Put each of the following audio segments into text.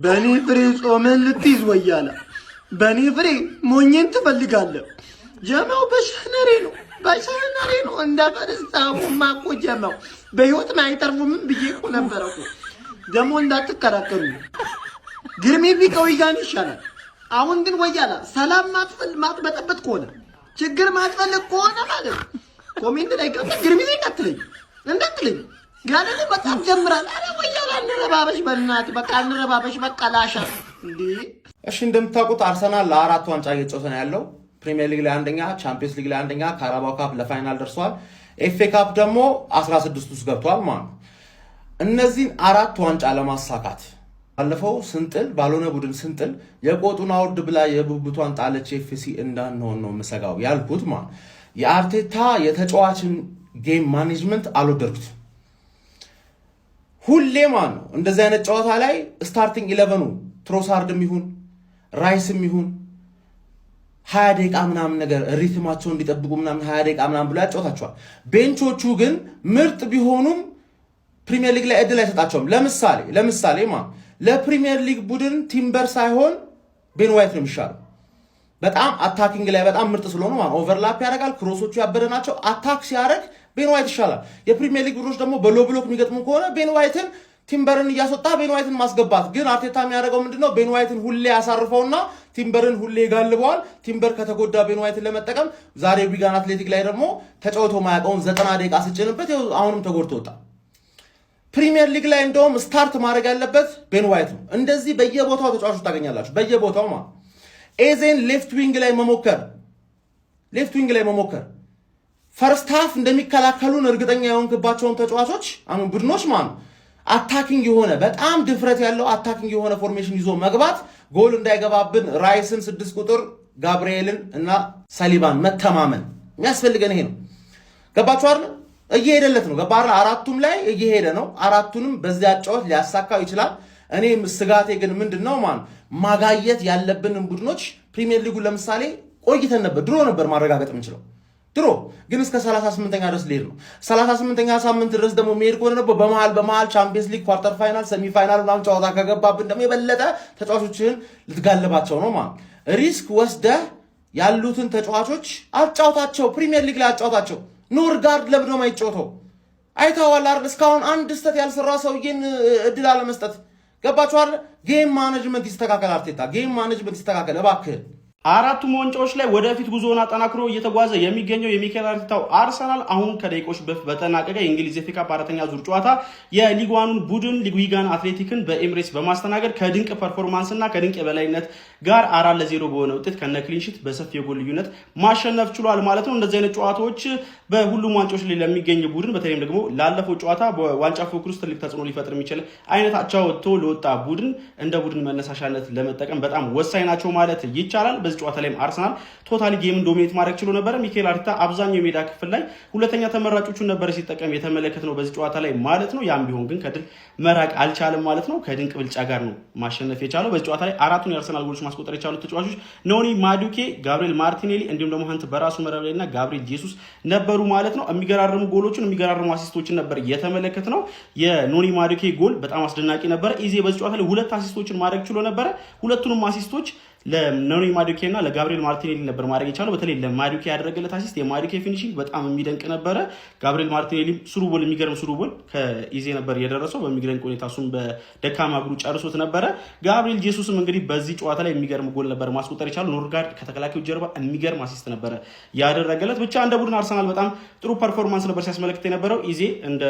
በኔ ፍሬ ጾመን ልትይዝ ወያላ በኔ ፍሬ ሞኝን ትፈልጋለህ? ጀማው በሸነሬ ነው እንዳፈረስታው ማቆ ጀማው በህይወት ማይተርፉም ብዬ እኮ ነበር እኮ ደሞ እንዳትከራከሩ ግርሜ ቢቀው ይጋን ይሻላል። አሁን ግን ወያላ ሰላም ማጥበጠበት ከሆነ ችግር ማጥፈልቅ ከሆነ ማለት ኮሜንት ላይ ገብተህ ግርሜ እንዳትለኝ ጋለለ በጣም ጀምራል። አረ ወያላ እንረባበሽ በእናትህ በቃ እንረባበሽ በቃ ላሻ እንዴ። እሺ እንደምታውቁት አርሰናል ለአራት ዋንጫ እየተጫወተ ነው ያለው። ፕሪሚየር ሊግ ላይ አንደኛ፣ ቻምፒየንስ ሊግ ላይ አንደኛ፣ ካራባኦ ካፕ ለፋይናል ደርሷል። ኤፍኤ ካፕ ደግሞ 16 ውስጥ ገብቷል ማለት ነው። እነዚህን አራት ዋንጫ ለማሳካት ባለፈው ስንጥል ባልሆነ ቡድን ስንጥል የቆጡን አውርድ ብላ የብብቷን ጣለች ኤፍሲ እንዳንሆን ነው የምሰጋው ያልኩት ማለት የአርቴታ የተጫዋችን ጌም ማኔጅመንት አልወደድኩት። ሁሌ ማለት ነው እንደዚህ አይነት ጨዋታ ላይ ስታርቲንግ 11ኑ ትሮሳርድም ይሁን ራይስም ይሁን 20 ደቂቃ ምናምን ነገር ሪትማቸውን እንዲጠብቁ ምናምን 20 ደቂቃ ምናምን ብሎ ያጫውታቸዋል። ቤንቾቹ ግን ምርጥ ቢሆኑም ፕሪሚየር ሊግ ላይ እድል አይሰጣቸውም። ለምሳሌ ለፕሪሚየር ሊግ ቡድን ቲምበር ሳይሆን ቤን ዋይት ነው የሚሻለው። በጣም አታኪንግ ላይ በጣም ምርጥ ስለሆነ ኦቨርላፕ ያደርጋል፣ ክሮሶቹ ያበደ ናቸው። አታክ ሲያደርግ ቤን ዋይት ይሻላል። የፕሪሚየር ሊግ ቡድኖች ደግሞ በሎ ብሎክ የሚገጥሙ ከሆነ ቤን ዋይትን ቲምበርን እያስወጣ ቤን ዋይትን ማስገባት። ግን አርቴታ የሚያደርገው ምንድነው? ቤን ዋይትን ሁሌ ያሳርፈውና ቲምበርን ሁሌ ይጋልበዋል። ቲምበር ከተጎዳ ቤን ዋይትን ለመጠቀም ዛሬ ዊጋን አትሌቲክ ላይ ደግሞ ተጫውቶ ማያውቀውን 90 ደቂቃ ስጭንበት አሁንም ተጎድቶ ወጣ። ፕሪሚየር ሊግ ላይ እንደውም ስታርት ማድረግ ያለበት ቤን ዋይት ነው። እንደዚህ በየቦታው ተጫዋቾች ታገኛላችሁ። በየቦታው ኤዜን ሌፍት ዊንግ ላይ መሞከር ፈርስት ሃፍ እንደሚከላከሉን እርግጠኛ የሆንክባቸውን ተጫዋቾች አሁን ቡድኖች አታኪንግ የሆነ በጣም ድፍረት ያለው አታኪንግ የሆነ ፎርሜሽን ይዞ መግባት ጎል እንዳይገባብን ራይስን 6 ቁጥር ጋብሪኤልን እና ሳሊባን መተማመን የሚያስፈልገን ይሄ ነው። ገባችሁ አይደል? እየሄደለት ነው። ገባራ አራቱም ላይ እየሄደ ነው። አራቱንም በዚያ አጫወት ሊያሳካው ይችላል። እኔ ስጋቴ ግን ምንድነው ማጋየት ያለብንን ቡድኖች ፕሪሚየር ሊጉ ለምሳሌ ቆይተን ድሮ ነበር ማረጋገጥ የምንችለው ድሮ ግን እስከ 38ኛ ድረስ ሊሄድ ነው። 38ኛ ሳምንት ድረስ ደግሞ መሄድ ከሆነ ነው በመሃል ቻምፒየንስ ሊግ ኳርተር ፋይናል፣ ሰሚ ፋይናል ምናምን ጨዋታ ከገባብን ደግሞ የበለጠ ተጫዋቾችን ልትጋልባቸው ነው ሪስክ ወስደህ ያሉትን ተጫዋቾች አጫውታቸው፣ ፕሪሚየር ሊግ ላይ አጫውታቸው። ኖርጋርድ ለብዶ ማይጫወተው አይታዋል አይደል? እስካሁን አንድ ስህተት ያልሰራ ሰውዬን እድል አለመስጠት። ገባችሁ አይደል? ጌም ማኔጅመንት ይስተካከል። አርቴታ ጌም ማኔጅመንት ይስተካከል እባክህ። አራቱም ዋንጫዎች ላይ ወደፊት ጉዞውን አጠናክሮ እየተጓዘ የሚገኘው የሚኬል አርቴታው አርሰናል አሁን ከደቂቆች በፊት በተጠናቀቀ የእንግሊዝ ኤፍ ኤ ካፕ አራተኛ ዙር ጨዋታ የሊግ ዋኑን ቡድን ዊጋን አትሌቲክን በኤምሬትስ በማስተናገድ ከድንቅ ፐርፎርማንስ እና ከድንቅ የበላይነት ጋር 4-0 በሆነ ውጤት ከነ ክሊንሺት በሰፊ የጎል ልዩነት ማሸነፍ ችሏል ማለት ነው። እንደዚህ አይነት ጨዋታዎች በሁሉም ዋንጫዎች ላይ ለሚገኝ ቡድን በተለይም ደግሞ ላለፈው ጨዋታ በዋንጫ ፉክክር ውስጥ ትልቅ ተጽዕኖ ሊፈጥር የሚችል አይነት አቻ ወጥቶ ለወጣ ቡድን እንደ ቡድን መነሳሻነት ለመጠቀም በጣም ወሳኝ ናቸው ማለት ይቻላል። በዚህ ጨዋታ ላይ አርሰናል ቶታሊ ጌምን ዶሚኔት ማድረግ ችሎ ነበር። ሚኬል አርቴታ አብዛኛው የሜዳ ክፍል ላይ ሁለተኛ ተመራጮቹን ነበር ሲጠቀም የተመለከትነው በዚህ ጨዋታ ላይ ማለት ነው። ያም ቢሆን ግን ከድል መራቅ አልቻለም ማለት ነው። ከድንቅ ብልጫ ጋር ነው ማሸነፍ የቻለው። በዚህ ጨዋታ ላይ አራቱን የአርሰናል ጎሎች ማስቆጠር የቻሉት ተጫዋቾች ኖኒ ማዱኬ፣ ጋብሪኤል ማርቲኔሊ እንዲሁም ደግሞ ሀንት በራሱ መረብ ላይና ጋብሪኤል ጄሱስ ነበሩ ማለት ነው። የሚገራርሙ ጎሎችን የሚገራርሙ አሲስቶችን ነበር የተመለከትነው። የኖኒ ማዱኬ ጎል በጣም አስደናቂ ነበር። ኢዜ በዚህ ጨዋታ ላይ 2 አሲስቶችን ማድረግ ችሎ ነበረ። ሁለቱንም አሲስቶች ለኖኒ ማዱኬ እና ለጋብሪኤል ማርቲኔሊ ነበር ማድረግ የቻለው። በተለይ ለማዱኬ ያደረገለት አሲስት የማዱኬ ፊኒሺንግ በጣም የሚደንቅ ነበረ። ጋብሪኤል ማርቲኔሊ ስሩቦል የሚገርም ስሩቦል ከኢዜ ነበር የደረሰው በሚገርም ሁኔታ፣ እሱም በደካማ እግሩ ጨርሶት ነበረ። ጋብሪኤል ጄሱስም እንግዲህ በዚህ ጨዋታ ላይ የሚገርም ጎል ነበር ማስቆጠር የቻለው። ኖርጋርድ ከተከላካዩ ጀርባ የሚገርም አሲስት ነበረ ያደረገለት። ብቻ እንደ ቡድን አርሰናል በጣም ጥሩ ፐርፎርማንስ ነበር ሲያስመለክት የነበረው። ኢዜ እንደ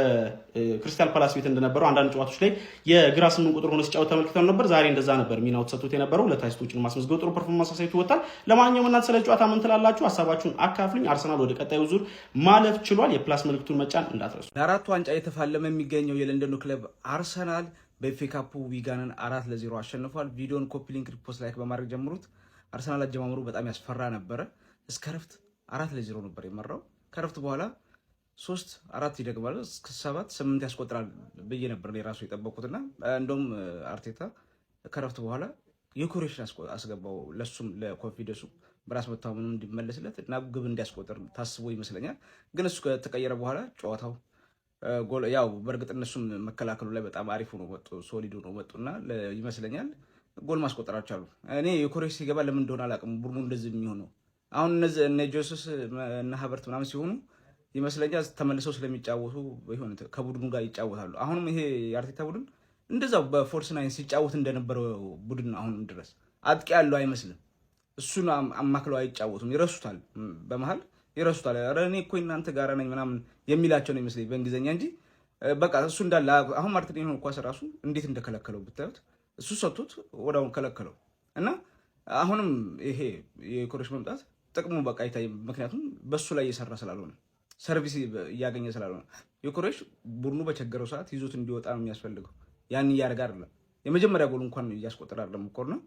ክሪስታል ፓላስ ቤት እንደነበረው አንዳንድ ጨዋታዎች ላይ የግራ 8 ቁጥር ሆኖ ሲጫወት ተመልክተን ነበር። ዛሬ እንደዛ ነበር ሚናው ተሰጥቶት የነበረው። 2 አሲስቶችን ማስመዝገብ ጥሩ ፐርፎርማንስ አሳይቶ ወጣል። ለማንኛውም እናንተ ስለ ጨዋታ ምን ትላላችሁ? ሀሳባችሁን አካፍሉኝ። አርሰናል ወደ ቀጣዩ ዙር ማለፍ ችሏል። የፕላስ ምልክቱን መጫን እንዳትረሱ። ለአራቱ ዋንጫ የተፋለመ የሚገኘው የለንደኑ ክለብ አርሰናል በኤፍ ኤ ካፑ ዊጋንን 4-0 አሸንፏል። ቪዲዮን ኮፒ ሊንክ፣ ሪፖስት፣ ላይክ በማድረግ ጀምሩት። አርሰናል አጀማመሩ በጣም ያስፈራ ነበረ። እስከ ረፍት 4-0 ነበር የመራው። ከረፍት በኋላ 3-4 ይደግማል፣ እስከ 7-8 ያስቆጥራል ብዬ ነበር ራሱ የጠበቁትና እንደውም አርቴታ ከረፍት በኋላ የኮሬሽን አስገባው። ለሱም ለኮንፊደንሱ በራስ መተማመኑ እንዲመለስለት እና ግብ እንዲያስቆጥር ታስቦ ይመስለኛል። ግን እሱ ከተቀየረ በኋላ ጨዋታው ጎል ያው በርግጥ እነሱም መከላከሉ ላይ በጣም አሪፍ ነው ወጡ ሶሊድ ነው ወጡና ይመስለኛል ጎል ማስቆጠራቸው አሉ። እኔ ዩክሬሽ ሲገባ ለምን እንደሆነ አላውቅም ቡድኑ እንደዚህ የሚሆነው አሁን እነ ጆሰስ እና ሀበርት ምናምን ሲሆኑ ይመስለኛል ተመልሰው ስለሚጫወቱ ይሆን ከቡድኑ ጋር ይጫወታሉ። አሁንም ይሄ የአርቴታ ቡድን እንደዛው በፎርስ ናይን ሲጫወት እንደነበረው ቡድን አሁንም ድረስ አጥቂ ያለው አይመስልም። እሱን አማክለው አይጫወቱም፣ ይረሱታል፣ በመሃል ይረሱታል። ኧረ እኔ እኮ እናንተ ጋር ነኝ ምናምን የሚላቸው ነው ይመስለኝ በእንግሊዝኛ እንጂ በቃ እሱ እንዳለ አሁን ማርቲኔሊን ኳስ ራሱ እንዴት እንደከለከለው ብታዩት እሱ ሰጥቶት ወዳውን ከለከለው እና አሁንም ይሄ የዩክሬሽ መምጣት ጥቅሙ በቃ አይታይም። ምክንያቱም በሱ ላይ እየሰራ ስላልሆነ ሰርቪስ እያገኘ ስላልሆነ ዩክሬሽ ቡድኑ በቸገረው ሰዓት ይዞት እንዲወጣ ነው የሚያስፈልገው። ያን እያደረገ አይደለም። የመጀመሪያ ጎል እንኳን እያስቆጠረ አይደለም እኮ ነው።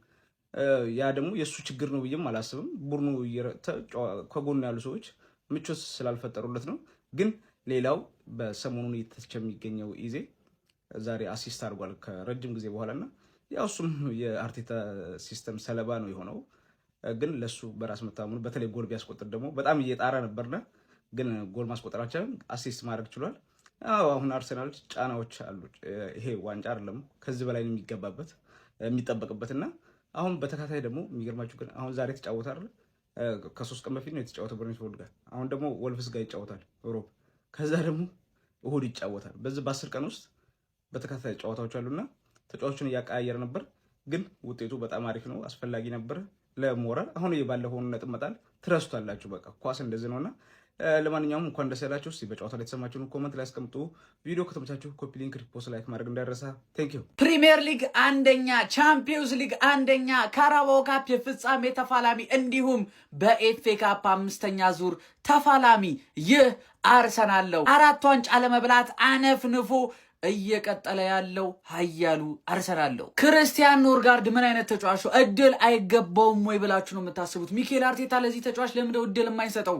ያ ደግሞ የሱ ችግር ነው ብዬም አላስብም። ቡድኑ ከጎኑ ያሉ ሰዎች ምቾት ስላልፈጠሩለት ነው። ግን ሌላው በሰሞኑን እየተቸ የሚገኘው ኢዜ ዛሬ አሲስት አድርጓል ከረጅም ጊዜ በኋላና ያው እሱም የአርቴታ ሲስተም ሰለባ ነው የሆነው። ግን ለሱ በራስ መታመኑ በተለይ ጎል ቢያስቆጥር ደግሞ በጣም እየጣራ ነበርና ግን ጎል ማስቆጠራቸውን አሲስት ማድረግ ችሏል። አሁን አርሰናል ጫናዎች አሉ። ይሄ ዋንጫ አይደለም ከዚህ በላይ የሚገባበት የሚጠበቅበትና አሁን በተካታይ ደግሞ የሚገርማችሁ ግን አሁን ዛሬ ተጫወተ አይደል? ከ3 ቀን በፊት ነው የተጫወተው ብሬንትፎርድ ጋር። አሁን ደግሞ ወልቭስ ጋር ይጫወታል ሮብ። ከዛ ደግሞ እሁድ ይጫወታል። በዚህ በ10 ቀን ውስጥ በተካታይ ጨዋታዎች አሉና ተጫዋቾችን እያቀያየረ ነበር። ግን ውጤቱ በጣም አሪፍ ነው፣ አስፈላጊ ነበር ለሞራል። አሁን የባለፈውን ነጥብ መጣል ትረሱታላችሁ። በቃ ኳስ እንደዚህ ነውና ለማንኛውም እንኳን ደስ ያላችሁ። እስቲ በጨዋታው ላይ የተሰማችሁን ኮሜንት ላይ አስቀምጡ። ቪዲዮ ከተመቻችሁ ኮፒ ሊንክ፣ ሪፖስት፣ ላይክ ማድረግ እንዳይረሳ። ቴንክ ዩ። ፕሪሚየር ሊግ አንደኛ፣ ቻምፒዮንስ ሊግ አንደኛ፣ ካራባኦ ካፕ የፍጻሜ ተፋላሚ እንዲሁም በኤፍኤ ካፕ 5ኛ ዙር ተፋላሚ ይህ አርሰናል ነው። 4 ዋንጫ ለመብላት አነፍንፎ እየቀጠለ ያለው ኃያሉ አርሰናል ነው። ክርስቲያን ኖርጋርድ ምን አይነት ተጫዋች ነው? እድል አይገባውም ወይ ብላችሁ ነው የምታስቡት? ሚኬል አርቴታ ለዚህ ተጫዋች ለምንድነው እድል የማይሰጠው?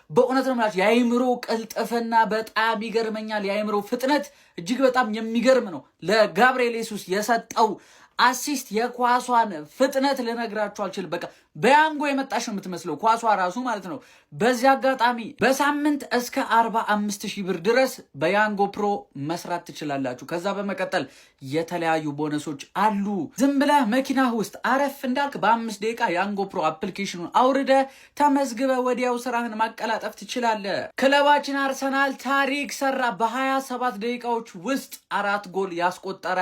በእውነት ነው ማለት የአይምሮ ቅልጥፍና በጣም ይገርመኛል። የአይምሮ ፍጥነት እጅግ በጣም የሚገርም ነው። ለጋብርኤል ሱስ የሰጠው አሲስት የኳሷን ፍጥነት ልነግራችሁ አልችልም። በቃ በያንጎ የመጣሽ ነው የምትመስለው ኳሷ ራሱ ማለት ነው። በዚህ አጋጣሚ በሳምንት እስከ 45,000 ብር ድረስ በያንጎ ፕሮ መስራት ትችላላችሁ። ከዛ በመቀጠል የተለያዩ ቦነሶች አሉ። ዝም ብለህ መኪና ውስጥ አረፍ እንዳልክ በ5 ደቂቃ ያንጎ ፕሮ አፕሊኬሽኑን አውርደ ተመዝግበ ወዲያው ስራህን ማቀላጠፍ ትችላለህ። ክለባችን አርሰናል ታሪክ ሰራ። በ27 ደቂቃዎች ውስጥ 4 ጎል ያስቆጠረ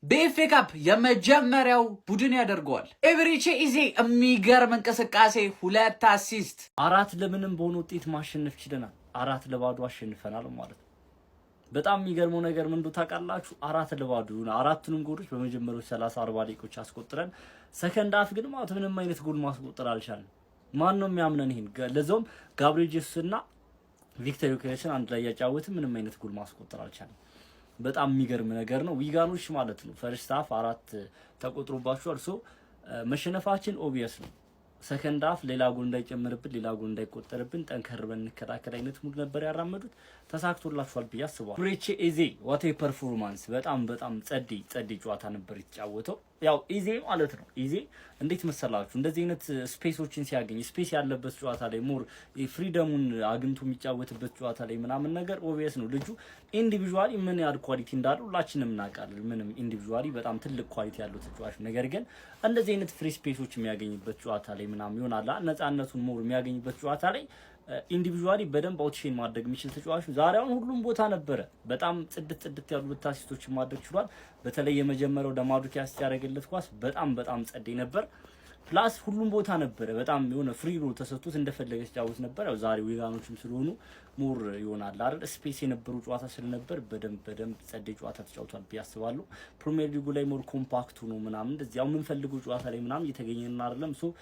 በኤፍኤ ካፕ የመጀመሪያው ቡድን ያደርገዋል። ኤብሪቼ ኢዜ የሚገርም እንቅስቃሴ፣ 2 አሲስት። 4 ለምንም በሆነ ውጤት ማሸነፍ ችለናል። 4-0 አሸንፈናል ማለት ነው። በጣም የሚገርመው ነገር ምን እንደው ታውቃላችሁ? 4-0 አራቱንም ጎሎች በመጀመሪያው 30-40 ደቂቃዎች አስቆጥረን ሰከንድ አፍ ግን ማለት ምንም አይነት ጎል ማስቆጠር አልቻልንም። ማን ነው የሚያምነን ይሄን? ለዛውም ጋብሪኤል ጄሱስ እና ቪክተር ዮኬሬስን አንድ ላይ ያጫወትን ምንም አይነት ጎል ማስቆጠር አልቻልንም። በጣም የሚገርም ነገር ነው። ዊጋኖች ማለት ነው ፈርስት ሃፍ 4 ተቆጥሮባቸዋል። ሶ መሸነፋችን ኦብቪየስ ነው። ሰከንድ ሃፍ ሌላ ጎል እንዳይጨምርብን ሌላ ጎል እንዳይቆጠርብን ጠንከር ብለን እንከላከል አይነት ሙድ ነበር ያራመዱት። ተሳክቶላችኋል ብዬ አስባለሁ። ኤብሪቼ ኢዜ ዋት ኤ ፐርፎርማንስ! በጣም ጸዲ ጨዋታ ነበር የተጫወተው። ያው ኢዜ ማለት ነው። ኢዜ እንዴት መሰላችሁ እንደዚህ አይነት ስፔሶችን ሲያገኝ ስፔስ ያለበት ጨዋታ ላይ ሞር ፍሪደሙን አግኝቶ የሚጫወትበት ጨዋታ ላይ ምናምን ነገር ኦብቪየስ ነው። ልጁ ኢንዲቪጁዋሊ ምን ያህል ኳሊቲ እንዳለው ሁላችንም እናውቃለን። ምንም ኢንዲቪጁዋሊ በጣም ትልቅ ኳሊቲ ያለው ተጫዋች፣ ነገር ግን እንደዚህ አይነት ፍሪ ስፔሶች የሚያገኝበት ጨዋታ ላይ ምናምን ይሆናል ነፃነቱን ሞር የሚያገኝበት ጨዋታ ላይ ኢንዲቪጁዋሊ በደንብ አውትሼን ማድረግ የሚችል ተጫዋቹ ዛሬውን ሁሉም ቦታ ነበረ። በጣም ጽድት ያሉ አሲስቶችን ማድረግ ችሏል። በተለይ የመጀመሪያው ደማዱኪ ያስያረገለት ኳስ በጣም ጸዴ ነበር። ፕላስ ሁሉም ቦታ ነበረ። በጣም የሆነ ፍሪ ሮል ተሰጥቶት እንደፈለገ ሲጫወት ነበር። ያው ዛሬ ዊጋኖችም ስለሆኑ ሞር ይሆናል አይደል ስፔስ የነበሩ ጨዋታ ስለነበር በደንብ ጸዴ ጨዋታ ተጫውቷል ብዬ አስባለሁ። ፕሪሚየር ሊጉ ላይ ሞር ኮምፓክት ሆኖ ምናምን እንደዚህ ያው የምንፈልገው ጨዋታ ላይ ምናምን እየተገኘን አይደለም። ሶ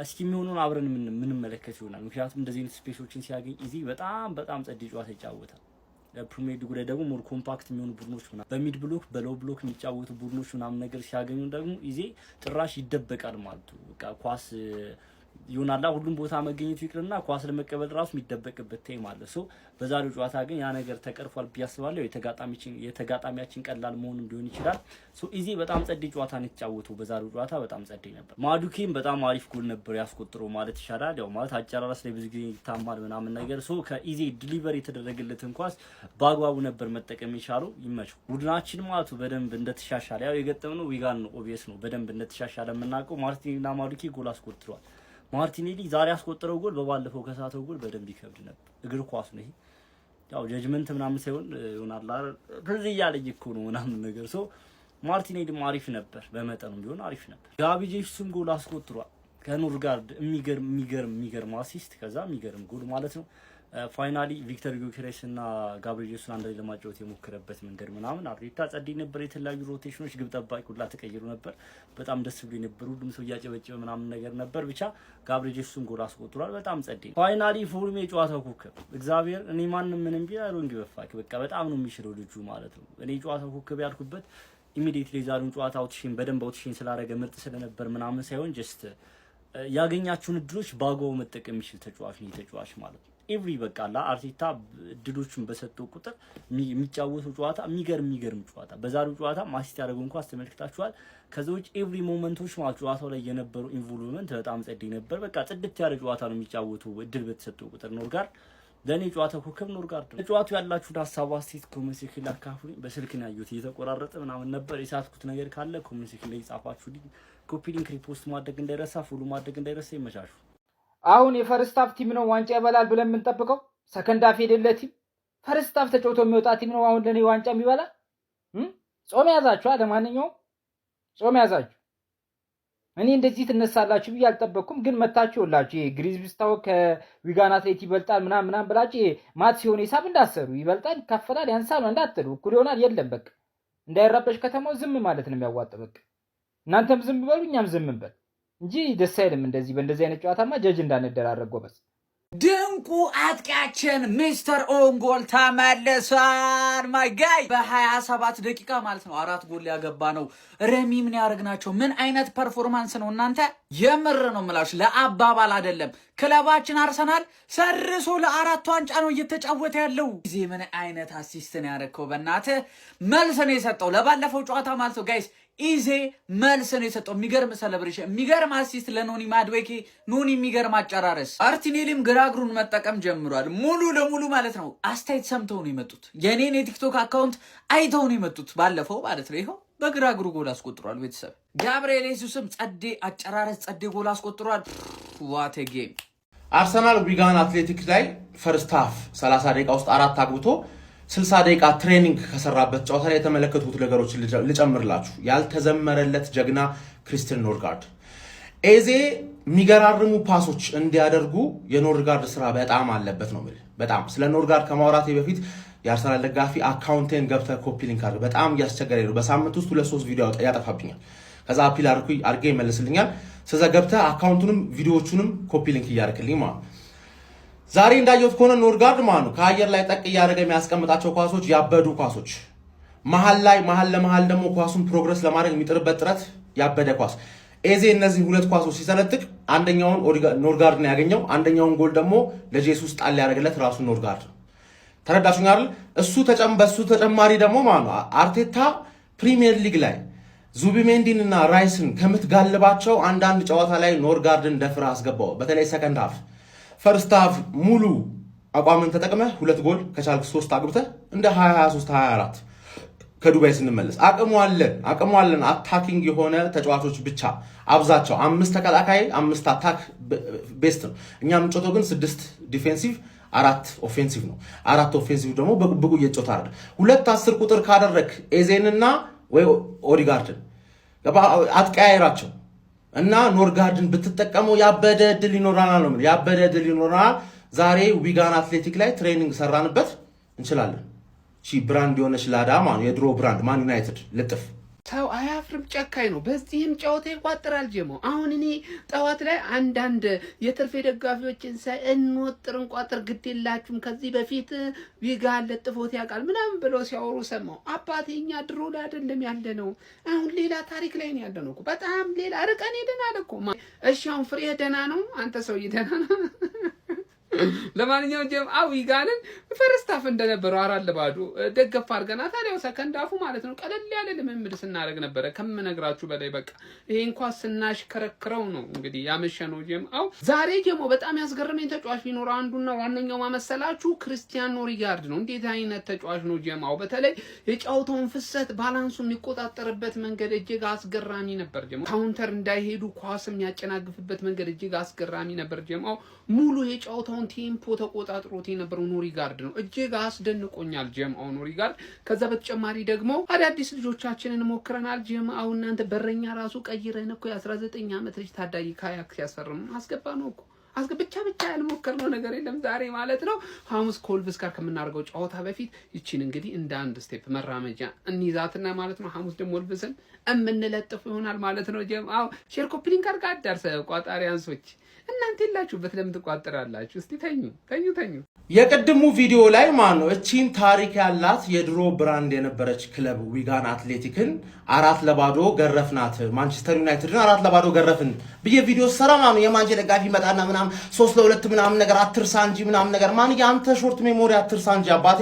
እስኪ የሚሆነውን አብረን ምንመለከት ይሆናል። ምክንያቱም እንደዚህ አይነት ስፔሶችን ሲያገኝ ኢዚ በጣም ጸዴ ጨዋታ ይጫወታል። ፕሪሚየር ሊጉ ላይ ደግሞ ሞር ኮምፓክት የሚሆኑ ቡድኖች ምናምን በሚድ ብሎክ በሎው ብሎክ የሚጫወቱ ቡድኖች ምናምን ነገር ሲያገኙ ደግሞ ኢዜ ጭራሽ ይደበቃል ማለት ነው። በቃ ኳስ ይሆናል ሁሉም ቦታ መገኘቱ ይቅርና ኳስ ለመቀበል ራሱ የሚደበቅበት ታይም አለ። ሶ በዛሬው ጨዋታ ግን ያ ነገር ተቀርፏል ቢያስባለው የተጋጣሚያችን ቀላል መሆኑን ሊሆን ይችላል። ሶ ኢዜ በጣም ጸዴ ጨዋታ ነው የተጫወተው። በዛሬው ጨዋታ በጣም ጸዴ ነበር። ማዱኬም በጣም አሪፍ ጎል ነበር ያስቆጥረው ማለት ይሻላል። ያው ማለት አጨራረስ ላይ ብዙ ጊዜ ይታማል ምናምን ነገር ሶ ከኢዜ ዲሊቨሪ የተደረገለትን ኳስ በአግባቡ ነበር መጠቀም የቻለው። ይመቸው። ቡድናችን ማለት በደንብ እንደተሻሻለ ያው የገጠመው ዊጋን ነው ኦብቪየስ ነው። በደንብ እንደተሻሻለ የምናውቀው ማርቲኔሊና ማዱኬ ጎል አስቆጥረዋል። ማርቲኔሊ ዛሬ ያስቆጠረው ጎል በባለፈው ከሳተው ጎል በደንብ ይከብድ ነበር። እግር ኳስ ነው ይሄ። ያው ጀጅመንት ምናምን ሳይሆን ይሆናል አይደል በዚህ ያለኝ እኮ ነው ምናምን ነገር ሶ ማርቲኔሊ አሪፍ ነበር፣ በመጠኑም ቢሆን አሪፍ ነበር። ጋቢ ጄሱስም ጎል አስቆጥሯል ከኖርጋርድ የሚገርም አሲስት ከዛ የሚገርም ጎል ማለት ነው። ፋይናሊ ቪክተር ጊዮኬሬስ እና ጋብሪኤል ጄሱስ አንድ ላይ ለማጫወት የሞከረበት መንገድ ምናምን አሪታ ጸዴ ነበር። የተለያዩ ሮቴሽኖች ግብ ጠባቂ ሁላ ተቀይሩ ነበር። በጣም ደስ ብሎ ነበር። ሁሉም ሰው እያጨበጨበ ምናምን ነገር ነበር። ብቻ ጋብሪኤል ጄሱስም ጎል አስቆጥሯል። በጣም ጸዴ። ፋይናሊ ፎርሜ ጨዋታው ኮከብ እግዚአብሔር እኔ ማንንም ምንም ቢያሮንግ በፋክ በቃ በጣም ነው የሚሽለው ልጁ ማለት ነው። እኔ ጨዋታው ኮከብ ያልኩበት ኢሚዲየትሊ ዛሬውን ጨዋታ በደንብ አውትሽን ስላደረገ ምርጥ ስለነበር ምናምን ሳይሆን ጀስት ያገኛችሁን እድሎች ባጎው መጠቀም የሚችል ተጫዋች ነው ተጫዋች ማለት ነው። ኤቭሪ በቃ አርቴታ እድሎችን በሰጠው ቁጥር የሚጫወተው ጨዋታ የሚገርም ጨዋታ። በዛሬው ጨዋታ ማሲስት ያደረገው እንኳን ተመልክታችኋል። ከዛ ውጭ ኤቭሪ ሞመንቶች ማለት ጨዋታው ላይ የነበረው ኢንቮልቭመንት በጣም ጸዴ ነበር። በቃ ጽድት ያለ ጨዋታ ነው የሚጫወተው እድል በተሰጠው ቁጥር። ኖርጋርድ ለኔ ጨዋታው ኮከብ ኖርጋርድ ነው። ጨዋታው ያላችሁን ሀሳብ አስተያየት ኮሜንት ሴክሽን ላይ አካፍሉኝ። በስልክ ነው ያዩት እየተቆራረጠ ምናምን ነበር። የሳትኩት ነገር ካለ ኮሜንት ሴክሽን ላይ ጻፋችሁልኝ። ኮፒ ሊንክ ሪፖስት ማድረግ እንዳይረሳ፣ ፎሎ ማድረግ እንዳይረሳ። ይመቻቹ። አሁን የፈርስት ሃፍ ቲም ነው ዋንጫ ይበላል ብለን የምንጠብቀው። ሰከንድ ሃፍ የሌለ ቲም ፈርስት ሃፍ ተጫውቶ የሚወጣ ቲም ነው አሁን ለኔ ዋንጫ የሚበላ። ጾም ያዛችሁ። ለማንኛውም ጾም ያዛችሁ። እኔ እንደዚህ ትነሳላችሁ ብዬ አልጠበቅኩም፣ ግን መታችሁ ሁላችሁ ግሪዝቢስታው ከዊጋን አትሌት ይበልጣል ምናምን ብላችሁ ማት ሲሆን ሂሳብ እንዳሰሩ ይበልጣል፣ ይካፈላል፣ ያንሳል እንዳትሉ እኩል ይሆናል። የለም በቃ እንዳይረበሽ ከተማው ዝም ማለት ነው የሚያዋጣው። በቃ እናንተም ዝም በሉ እኛም ዝም በል እንጂ ደስ አይልም። እንደዚህ በእንደዚህ አይነት ጨዋታማ ጀጅ እንዳንደራረግ ጎበዝ። ድንቁ አጥቂያችን ሚስተር ኦንጎል ተመልሷል። ማይ ጋይ በ27 ደቂቃ ማለት ነው 4 ጎል ያገባ ነው። ረሚ ምን ያደርግናቸው? ምን አይነት ፐርፎርማንስ ነው እናንተ? የምር ነው የምላችሁ፣ ለአባባል አይደለም። ክለባችን አርሰናል ሰርሶ ለ4 ዋንጫ ነው እየተጫወተ ያለው። ጊዜ ምን አይነት አሲስት ነው ያደረከው? በእናትህ መልስ ነው የሰጠው ለባለፈው ጨዋታ ማለት ነው ጋይስ። ኢዜ መልስ ነው የሰጠው። የሚገርም ሴሌብሬሽን፣ የሚገርም አሲስት ለኖኒ ማድዌኬ። ኖኒ የሚገርም አጨራረስ። ማርቲኔሊም ግራግሩን መጠቀም ጀምሯል ሙሉ ለሙሉ ማለት ነው። አስተያየት ሰምተው ነው የመጡት። የኔን የቲክቶክ አካውንት አይተው ነው የመጡት ባለፈው ማለት ነው። ይኸው በግራግሩ ጎል አስቆጥሯል። ቤተሰብ ጋብሪኤል ጄሱስም ጸዴ አጨራረስ፣ ጸዴ ጎል አስቆጥሯል። ዋት ጌም። አርሰናል ዊጋን አትሌቲክ ላይ ፈርስት ሃፍ 30 ደቂቃ ውስጥ 4 አግብቶ 60 ደቂቃ ትሬኒንግ ከሰራበት ጨዋታ ላይ የተመለከቱት ነገሮችን ልጨምርላችሁ። ያልተዘመረለት ጀግና ክሪስቲያን ኖርጋርድ። ኤዜ የሚገራርሙ ፓሶች እንዲያደርጉ የኖርጋርድ ስራ በጣም አለበት ነው ማለት። በጣም ስለ ኖርጋርድ ከማውራቴ በፊት የአርሰናል ደጋፊ አካውንቴን ገብተህ ኮፒ ሊንክ አድርግ። በጣም እያስቸገረኝ ነው። በሳምንት ውስጥ 2-3 ቪዲዮ ያጠፋብኛል። ከዛ አፒል አድርጌ ይመልስልኛል። ስለዛ ገብተህ አካውንቱንም ቪዲዮዎቹንም ኮፒ ሊንክ እያደረክልኝ ማለት ነው። ዛሬ እንዳየሁት ከሆነ ኖርጋርድ ማለት ነው ከአየር ላይ ጠቅ እያደረገ የሚያስቀምጣቸው ኳሶች ያበዱ ኳሶች፣ መሀል ለመሀል ደግሞ ኳሱን ፕሮግረስ ለማድረግ የሚጥርበት ጥረት ያበደ ኳስ። ኤዜ እነዚህ 2 ኳሶች ሲሰነጥቅ አንደኛውን ኖርጋርድ ነው ያገኘው፣ አንደኛውን ጎል ደግሞ ለጄሱስ ጣል ያደረገለት ራሱ ኖርጋርድ ነው። ተረዳችሁኝ አይደል? በሱ ተጨማሪ ደግሞ ማለት ነው አርቴታ ፕሪሚየር ሊግ ላይ ዙቢሜንዲን እና ራይስን ከምትጋልባቸው አንዳንድ ጨዋታ ላይ ኖርጋርድን ደፍራ አስገባው። በተለይ ሰከንድ ሃፍ ፈርስት ሃፍ ሙሉ አቋምን ተጠቅመህ 2 ጎል ከቻልክ 3 አግብተህ እንደ 2023 24 ከዱባይ ስንመለስ አቅሙ አለን። አታኪንግ የሆነ ተጫዋቾች ብቻ አብዛቸው። 5 ተከላካይ 5 አታክ ቤስት ነው። እኛ የምንጮተው ግን 6 ዲፌንሲቭ 4 ኦፌንሲቭ ነው። 4 ኦፌንሲቭ ደግሞ በብቁ እየጮታ አይደል። 2-10 ቁጥር ካደረክ ኤዜንና ወይ ኦዲጋርድን አትቀያይራቸው እና ኖርጋርድን ብትጠቀመው ያበደ ድል ይኖራናል ነው። ያበደ ድል ይኖራናል። ዛሬ ዊጋን አትሌቲክ ላይ ትሬኒንግ ሰራንበት እንችላለን። ብራንድ የሆነች ላዳ የድሮ ብራንድ ማን ዩናይትድ ልጥፍ ሰው አያፍርም፣ ጨካኝ ነው። በዚህም ጨዋታ ይቋጥራል ጀሞ። አሁን እኔ ጠዋት ላይ አንዳንድ የትርፌ ደጋፊዎችን ሳይ እንቋጥር ግድ የላችሁም ከዚህ በፊት ዊጋን ለጥፎት ያውቃል ምናምን ብለው ሲያወሩ ሰማሁ። አባቴ እኛ ድሮ ላይ አይደለም ያለ ነው፣ አሁን ሌላ ታሪክ ላይ ነው ያለ ነው እኮ፣ በጣም ሌላ ርቀን ሄደናል እኮ። እሺ አሁን ፍሬ ደህና ነው? አንተ ሰውዬ ደህና ነው? ለማንኛውም ጀም ዊጋንን ፈርስት ሃፍ እንደነበረው 4-0 ደገፍ አድርገናታል። ያው ሰከንድ ሃፉ ማለት ነው ቀለል ያለ ልምምድ ስናደርግ ነበረ ከምነግራችሁ በላይ። በቃ ይሄ እንኳን ስናሽከረክረው ነው እንግዲህ ያመሸነው ጀም ዛሬ ጀሞ በጣም ያስገረመኝ ተጫዋች ቢኖር አንዱና ዋነኛው ማመሰላችሁ ክርስቲያን ኖሪጋርድ ነው። እንዴት አይነት ተጫዋች ነው ጀም! በተለይ የጫውታውን ፍሰት ባላንሱ የሚቆጣጠርበት መንገድ እጅግ አስገራሚ ነበር ጀም። ካውንተር እንዳይሄዱ ኳስም ያጨናግፍበት መንገድ እጅግ አስገራሚ ነበር ጀም። ሙሉ የጫውታውን ቴምፖ ተቆጣጥሮት የነበረው ኖሪጋርድ ነው። እጅግ አስደንቆኛል ጀምአው ኖሪጋርድ። ከዛ በተጨማሪ ደግሞ አዳዲስ ልጆቻችንን ሞክረናል ጀምአው። እናንተ በረኛ ራሱ ቀይረን እኮ የ19 ዓመት ልጅ ታዳጊ ካያክ ሲያስፈርም አስገባ ነው እኮ ብቻ ያልሞከርነው ነገር የለም ዛሬ ማለት ነው። ሐሙስ ኮልቭስ ጋር ከምናደርገው ጨዋታ በፊት ይቺን እንግዲህ እንደ አንድ ስቴፕ መራመጃ እንይዛትና ማለት ነው ሐሙስ ደግሞ ወልቭስን እምንለጥፍ ይሆናል ማለት ነው ጀምአው። ሼር ኮፒ ሊንክ አድርጋ አዳርሰ ቋጣሪያንሶች እናንተ የላችሁበት ለምን ትቋጥራላችሁ? እስቲ ተኙ። የቅድሙ ቪዲዮ ላይ ማን ነው እቺን ታሪክ ያላት የድሮ ብራንድ የነበረች ክለብ ዊጋን አትሌቲክን 4-0 ገረፍናት፣ ማንቸስተር ዩናይትድን 4-0 ገረፍን ብዬ ቪዲዮ ሰራ ማን የማንቸ ደጋፊ መጣና ምናም 3-2 ምናም ነገር አትርሳ እንጂ ምናም ነገር ማን ያንተ ሾርት ሜሞሪ አትርሳ እንጂ አባቴ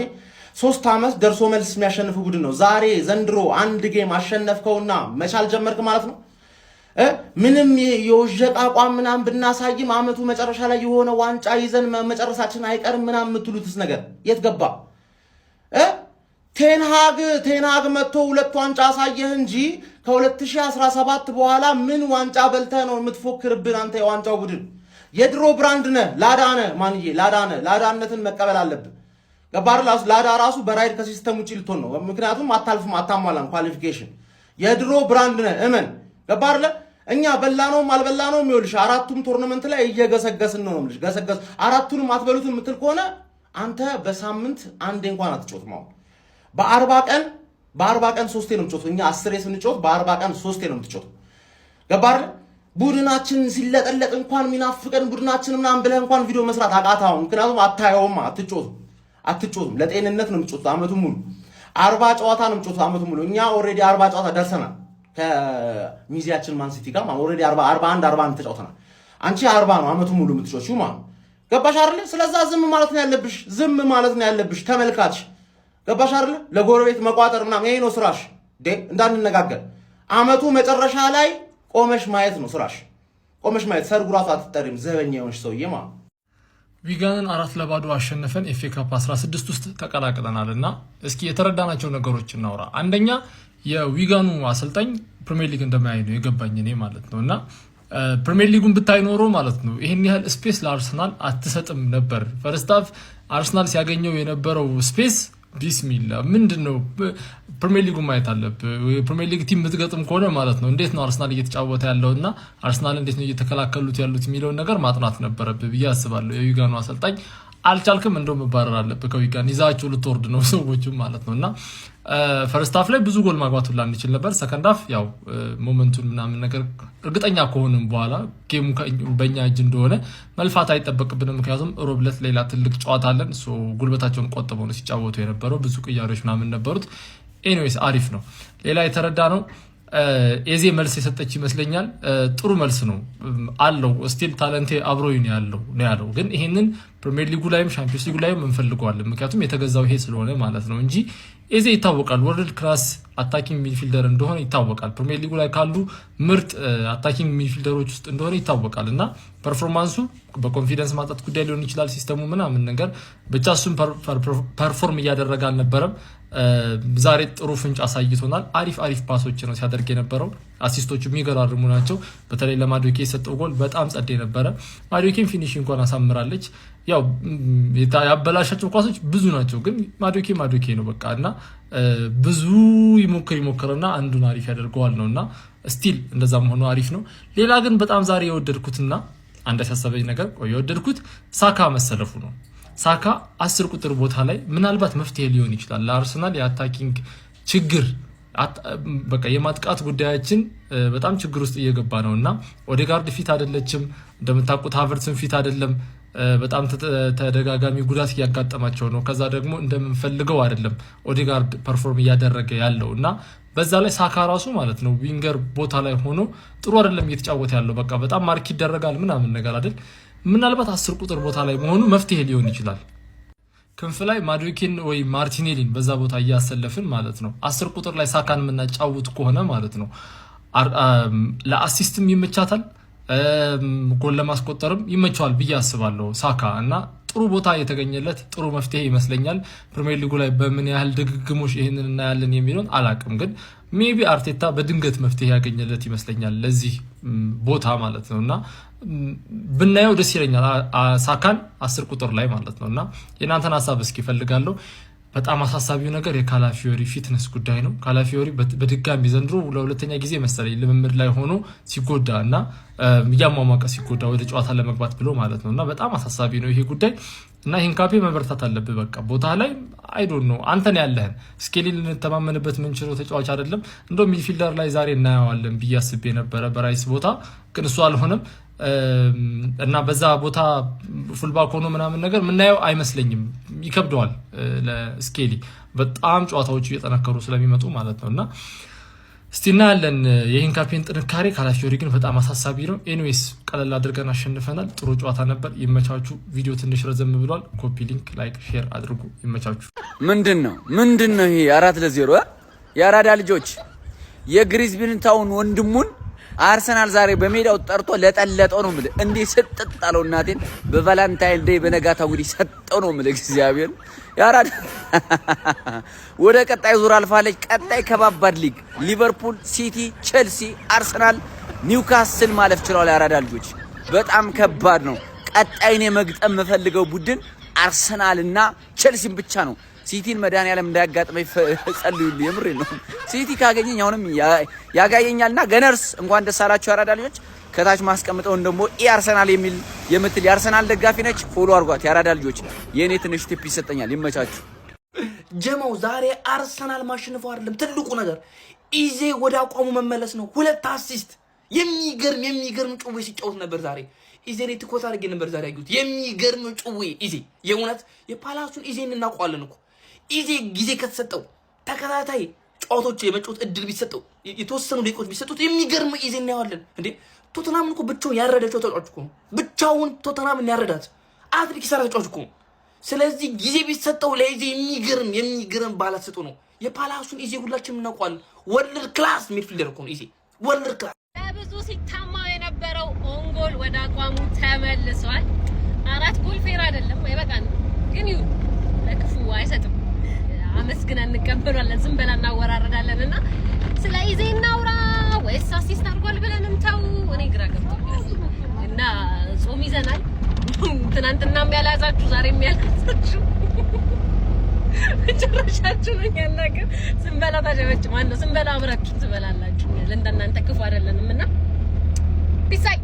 3 ዓመት ደርሶ መልስ የሚያሸንፍ ቡድን ነው። ዛሬ ዘንድሮ አንድ ጌም አሸነፍከውና መቻል ጀመርክ ማለት ነው። ምንም የወጀቅ አቋም ምናም ብናሳይም አመቱ መጨረሻ ላይ የሆነ ዋንጫ ይዘን መጨረሳችን አይቀርም ምናም የምትሉትስ ነገር የት ገባ? ቴንሃግ መጥቶ 2 ዋንጫ አሳየህ እንጂ ከ2017 በኋላ ምን ዋንጫ በልተህ ነው የምትፎክርብን አንተ የዋንጫው ቡድን? የድሮ ብራንድ ነህ። ላዳነ ማንዬ ላዳነትን መቀበል አለብህ። ገባር ላዳ ራሱ በራይድ ከሲስተም ውጪ ልትሆን ነው። ምክንያቱም አታልፍም፣ አታሟላም ኳሊፊኬሽን። የድሮ ብራንድ ነህ እመን። ገባር እኛ በላነውም አልበላነውም ይኸውልሽ 4ቱም ቶርናመንት ላይ እየገሰገስን ነው የምልሽ። ገሰገስ 4ቱንም አትበሉት የምትል ከሆነ አንተ በሳምንት አንዴ እንኳን አትጮትም። አሁን በ40 ቀን 3 ነው የምትጮት። እኛ 10 ስንጮት በ40 ቀን 3 ነው የምትጮት። ገባር ቡድናችን ሲለጠለጥ እንኳን ሚናፍቀን ቡድናችን ምናምን ብለህ እንኳን ቪዲዮ መስራት አቃታው። ምክንያቱም አታየውም፣ አትጮቱም። ለጤንነት ነው የምትጮቱት አመቱ ሙሉ 40 ጨዋታ ነው የምትጮቱት አመቱ ሙሉ። እኛ ኦሬዲ 40 ጨዋታ ደርሰናል ከሚዚያችን ማን ሲቲ ጋር ኦሬዲ 41 ተጫውተናል። አንቺ 40 ነው አመቱ ሙሉ የምትጮቺው ማለት ገባሽ አይደል? ስለዛ ዝም ማለት ነው ያለብሽ ተመልካች። ገባሽ አይደል? ለጎረቤት መቋጠር ምናምን ይሄ ነው ስራሽ። እንዳንነጋገር አመቱ መጨረሻ ላይ ቆመሽ ማየት ነው ስራሽ። ቆመሽ ማየት ሰርጉ ራሱ አትጠሪም። ዘበኛ የሆንሽ ሰውዬ ማለት ዊጋንን 4-0 አሸነፈን። ኤፍኤ ካፕ 16 ውስጥ ተቀላቅለናልና እስኪ የተረዳናቸው ነገሮች እናውራ። አንደኛ የዊጋኑ አሰልጣኝ ፕሪሚየር ሊግ እንደማያይ ነው የገባኝ እኔ ማለት ነው። እና ፕሪሚየር ሊጉን ብታይ ኖሮ ማለት ነው ይሄን ያህል ስፔስ ለአርሰናል አትሰጥም ነበር። ፈርስት ሃፍ አርሰናል ሲያገኘው የነበረው ስፔስ ቢስሚላ ምንድነው? ፕሪሚየር ሊጉን ማየት አለብህ። ፕሪሚየር ሊግ ቲም የምትገጥም ከሆነ ማለት ነው እንዴት ነው አርሰናል እየተጫወተ ያለውና አርሰናል እንዴት ነው እየተከላከሉት ያሉት የሚለውን ነገር ማጥናት ነበረብህ ብዬ አስባለሁ። የዊጋኑ አሰልጣኝ አልቻልክም፣ እንደው መባረር አለብህ ከዊጋን። ይዛቸው ልትወርድ ነው ሰዎቹ ማለት ነውና ፈርስት ሃፍ ላይ ብዙ ጎል ማግባት ሁላ እንችል ነበር። ሰከንድ ሃፍ ያው ሞመንቱን ምናምን ነገር እርግጠኛ ከሆነም በኋላ ጌሙ በእኛ እጅ እንደሆነ መልፋት አይጠበቅብንም። ምክንያቱም ሮብ ዕለት ሌላ ትልቅ ጨዋታ አለን። ጉልበታቸውን ቆጥበው ነው ሲጫወቱ የነበረው። ብዙ ቅያሬዎች ምናምን ነበሩት። ኤኒዌይስ አሪፍ ነው። ሌላ የተረዳ ነው ኤዜ መልስ የሰጠች ይመስለኛል። ጥሩ መልስ ነው አለው። ስቲል ታለንቴ አብሮኝ ነው ያለው። ግን ይሄንን ፕሪሚየር ሊጉ ላይም ሻምፒዮንስ ሊጉ ላይም እንፈልገዋለን። ምክንያቱም የተገዛው ይሄ ስለሆነ ማለት ነው እንጂ ኤዜ ይታወቃል ወርልድ ክላስ አታኪንግ ሚድፊልደር እንደሆነ ይታወቃል። ፕሪሚየር ሊጉ ላይ ካሉ ምርጥ አታኪንግ ሚድፊልደሮች ውስጥ እንደሆነ ይታወቃል። እና ፐርፎርማንሱ በኮንፊደንስ ማጣት ጉዳይ ሊሆን ይችላል፣ ሲስተሙ ምናምን ነገር ብቻ እሱም ፐርፎርም እያደረገ አልነበረም። ዛሬ ጥሩ ፍንጭ አሳይቶናል። አሪፍ ፓሶች ነው ሲያደርግ የነበረው። አሲስቶቹ የሚገራርሙ ናቸው። በተለይ ለማዶኬ የሰጠው ጎል በጣም ጸዴ ነበረ። ማዶኬን ፊኒሽንግ እንኳን አሳምራለች። ያው ያበላሻቸው ኳሶች ብዙ ናቸው፣ ግን ማዶኬ ነው በቃ። እና ብዙ ይሞክርና አንዱን አሪፍ ያደርገዋል ነውና ስቲል እንደዛም ሆኖ አሪፍ ነው። ሌላ ግን በጣም ዛሬ የወደድኩትና አንድ ያሳሰበኝ ነገር የወደድኩት ሳካ መሰለፉ ነው። ሳካ 10 ቁጥር ቦታ ላይ ምናልባት መፍትሄ ሊሆን ይችላል ለአርሰናል የአታኪንግ ችግር በቃ የማጥቃት ጉዳያችን በጣም ችግር ውስጥ እየገባ ነውና ኦዴጋርድ ፊት አይደለችም እንደምታውቁት ሃቨርትስን ፊት አይደለም በጣም ተደጋጋሚ ጉዳት ያጋጠማቸው ነው ከዛ ደግሞ እንደምንፈልገው አይደለም ኦዴጋርድ ፐርፎርም ያደረገ ያለውና በዛ ላይ ሳካ ራሱ ማለት ነው ዊንገር ቦታ ላይ ሆኖ ጥሩ አይደለም እየተጫወተ ያለው በቃ በጣም ማርክ ይደረጋል ምናምን ነገር አይደል ምናልባት 10 ቁጥር ቦታ ላይ መሆኑ መፍትሄ ሊሆን ይችላል ክንፍ ላይ ማድዊኪን ወይ ማርቲኔሊን በዛ ቦታ ያሰለፍን ማለት ነው 10 ቁጥር ላይ ሳካን ምናጫውት ከሆነ ማለት ነው ለአሲስትም ይመቻታል ጎል ለማስቆጠርም ይመቻል ብዬ አስባለሁ ሳካ እና ጥሩ ቦታ የተገኘለት ጥሩ መፍትሄ ይመስለኛል ፕሪሚየር ሊጉ ላይ በምን ያህል ድግግሞሽ ይሄንን እና ያለን የሚሉን አላቅም ግን ሜቢ አርቴታ በድንገት መፍትሄ ያገኘለት ይመስለኛል ለዚህ ቦታ ማለት ነውና ብናየው ደስ ይለኛል ሳካን 10 ቁጥር ላይ ማለት ነውና የናንተን ሐሳብ እስኪ ፈልጋለሁ በጣም አሳሳቢው ነገር የካላፊዮሪ ፊትነስ ጉዳይ ነው ካላፊዮሪ በድጋሚ ዘንድሮ ለሁለተኛ ጊዜ መሰለኝ ልምምድ ላይ ሆኖ ሲጎዳና ያማማቀ ሲጎዳ ወደ ጨዋታ ለመግባት ብሎ ማለት ነውና በጣም አሳሳቢ ነው ይሄ ጉዳይ እና ሂንካፔ መበርታት አለበት በቃ ቦታ ላይ አይ ዶንት ኖ አንተን ያለህን ስኬሊን እንተማመንበት ምን ችሎ ተጫዋች አይደለም እንደው ሚድፊልደር ላይ ዛሬ እናያዋለን ብያስቤ ነበር በራይስ ቦታ ግን እሱ አልሆነም እና በዛ ቦታ ፉልባክ ሆኖ ምናምን ነገር ምናየው አይመስለኝም ይከብደዋል ለስኬሊ በጣም ጨዋታዎቹ እየተነከሩ ስለሚመጡ ማለት ነውና እስቲና ያለን የሂንካፔን ጥንካሬ ካላፊዮሪ ግን በጣም አሳሳቢ ነው ኤኒዌይስ ቀለል አድርገን አሸንፈናል ጥሩ ጨዋታ ነበር ይመቻቹ ቪዲዮ ትንሽ ረዘም ብሏል ኮፒ ሊንክ ላይክ ሼር አድርጉ ይመቻቹ ምንድነው ይሄ 4-0 ያራዳ ልጆች የግሪዝቢን ታውን ወንድሙን አርሰናል ዛሬ በሜዳው ጠርቶ ለጠለጠው ነው ማለት እንዴ ሰጥጣለው እናቴን በቫላንታይን ዴይ በነጋታው እንግዲህ ሰጠው ነው ማለት እግዚአብሔር ያራዳ ወደ ቀጣይ ዙር አልፋለች ቀጣይ ከባባድ ሊግ ሊቨርፑል ሲቲ ቼልሲ አርሰናል ኒውካስል ማለፍ ችሏል ያራዳ ልጆች በጣም ከባድ ነው ቀጣይኔ መግጠም መፈልገው ቡድን አርሰናልና ቼልሲን ብቻ ነው ሲቲን መድኃኒዓለም እንዳያጋጥመኝ ጸልዩልኝ የምሬ ነው ሲቲ ካገኘኝ አሁንም ያጋየኛልና ገነርስ እንኳን ደስ አላችሁ ያራዳ ልጆች ከታች ማስቀምጠው እንደሞ አርሰናል የሚል የምትል የአርሰናል ደጋፊ ነች ፎሎ አድርጓት ያራዳ ልጆች የኔ ትንሽ ቲፕ ይሰጠኛል ይመቻችሁ ጀማው ዛሬ አርሰናል ማሸነፈው አይደለም ትልቁ ነገር ኢዜ ወደ አቋሙ መመለስ ነው 2 አሲስት የሚገርም ጩዌ ሲጫወት ነበር ዛሬ ኢዜ ላይ ትኮታ አድርጌ ነበር ዛሬ ያዩት የሚገርም ጩዌ ኢዜ የእውነት የፓላሱን ኢዜን እናውቀዋለን እኮ ኢዜ ጊዜ ከተሰጠው ተከታታይ ጨዋታዎች የመጫወት እድል ቢሰጠው የተወሰኑ ደቂቃዎች ቢሰጡት የሚገርም ኢዜ እናያለን እንዴ ቶተናምን እኮ ብቻውን ያረዳቸው ተጫዋች እኮ ብቻውን ቶተናምን ያረዳት አትሪክ ሰራ ተጫዋች እኮ ስለዚህ ጊዜ ቢሰጠው ለኢዜ የሚገርም ባላት ሰጡ ነው የፓላሱን ኢዜ ሁላችንም እናውቀዋለን ወርልድ ክላስ ሚድፊልደር እኮ ነው ኢዜ ወርልድ ክላስ ለብዙ ሲታማ የነበረው ኦንጎል ወደ አቋሙ ተመልሷል 4 ጎል ፌር አይደለም አይበቃን ግን ይሁን ለክፉ አይሰጥም አመስግነን እንቀበላለን ዝም ብለን እናወራረዳለንና ስለ ኢዜ እናውራ ወይስ አሲስት አድርጓል ብለን እንተው እኔ ግራ ገብቶኛል እና ጾም ይዘናል ትናንትናም ያላዛችሁ ዛሬም ያላዛችሁ ጭራሻችሁ ነው ያናገር ዝም ብላ ታጀበጭ ማነው ዝም ብላ አብራችሁ ትበላላችሁ ለእንደናንተ ክፉ አይደለንምና ቢሳይ